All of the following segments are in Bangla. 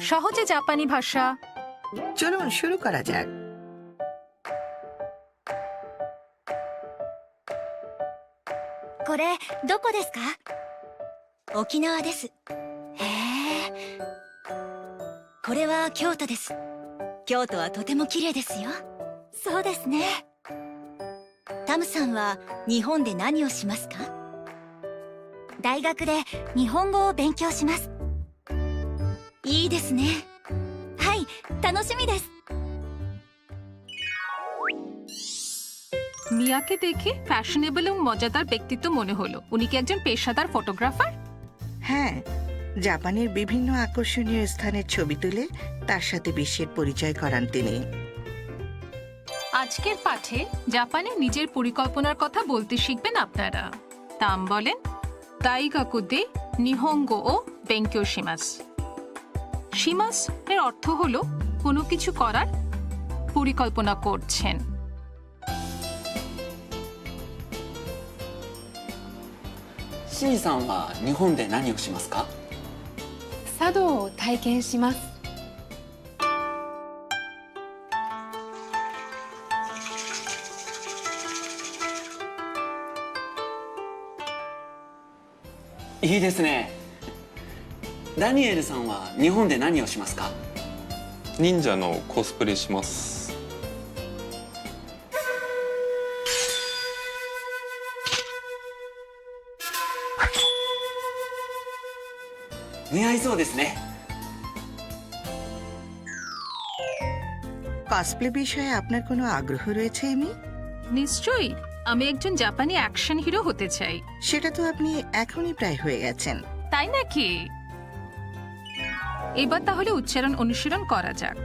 সহজে জাপানি ভাষা। চলুন শুরু করা যাক। これどこですか？沖縄です。へえ。これは京都です。京都はとても綺麗ですよ。そうですね。タムさんは日本で何をしますか？大学で日本語を勉強します。いいですね。はい、楽しみです。 মিয়াকে দেখে ফ্যাশনেবল এবং মজাদার ব্যক্তিত্ব মনে হলো। উনি কি একজন পেশাদার ফটোগ্রাফার? হ্যাঁ, জাপানের বিভিন্ন আকর্ষণীয় স্থানের ছবি তুলে তার সাথে বিশ্বের পরিচয় করান তিনি। আজকের পাঠে জাপানে নিজের পরিকল্পনার কথা বলতে শিখবেন আপনারা। তাম বলেন দাইগাকু দে নিহঙ্গো ও বেঙ্কিও শিমাস। শিমাস এর অর্থ হলো কোনো কিছু করার পরিকল্পনা করছেন। シンさんは日本で何をしますか？茶道を体験します。いいですね。ダニエルさんは日本で何をしますか？忍者のコスプレします。似合いそうですね。 কসপ্লে বিষয়ে আপনার কোনো আগ্রহ রয়েছে এমি? নিশ্চয়ই, আমি একজন জাপানি অ্যাকশন হিরো হতে চাই। সেটা তো আপনি এখনই প্রায় হয়ে গেছেন। তাই নাকি? এবার তাহলে উচ্চারণ অনুশীলন করা যাক।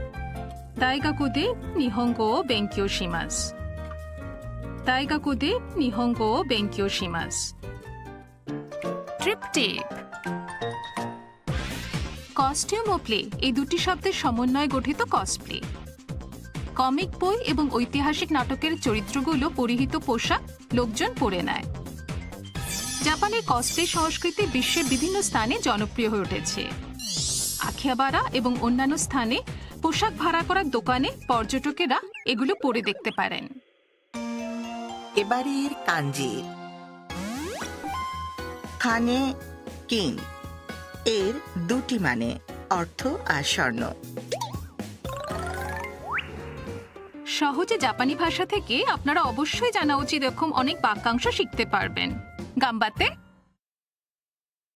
দাইগাকু দে নিহঙ্গো ও বেঙ্কিও শিমাস। দাইগাকু দে নিহঙ্গো ও বেঙ্কিও শিমাস। ট্রিপটিক, কস্টিউম ও প্লে এই দুটি শব্দের সমন্বয়ে গঠিত কসপ্লে। কমিক বই এবং ঐতিহাসিক নাটকের চরিত্রগুলো পরিহিত পোশাক লোকজন পরে নেয়। জাপানের কসপ্লে সংস্কৃতি বিশ্বের বিভিন্ন স্থানে জনপ্রিয় হয়ে উঠেছে। আখিয়াবারা এবং অন্যান্য স্থানে পোশাক ভাড়া করার দোকানে পর্যটকেরা এগুলো পরে দেখতে পারেন। এবারের কাঞ্জি। খানে কিন এর দুটি মানে অর্থ আর স্বর্ণ। সহজে জাপানি ভাষা থেকে আপনারা অবশ্যই জানা উচিত এরকম অনেক বাক্যাংশ শিখতে পারবেন। গাম্বাতে।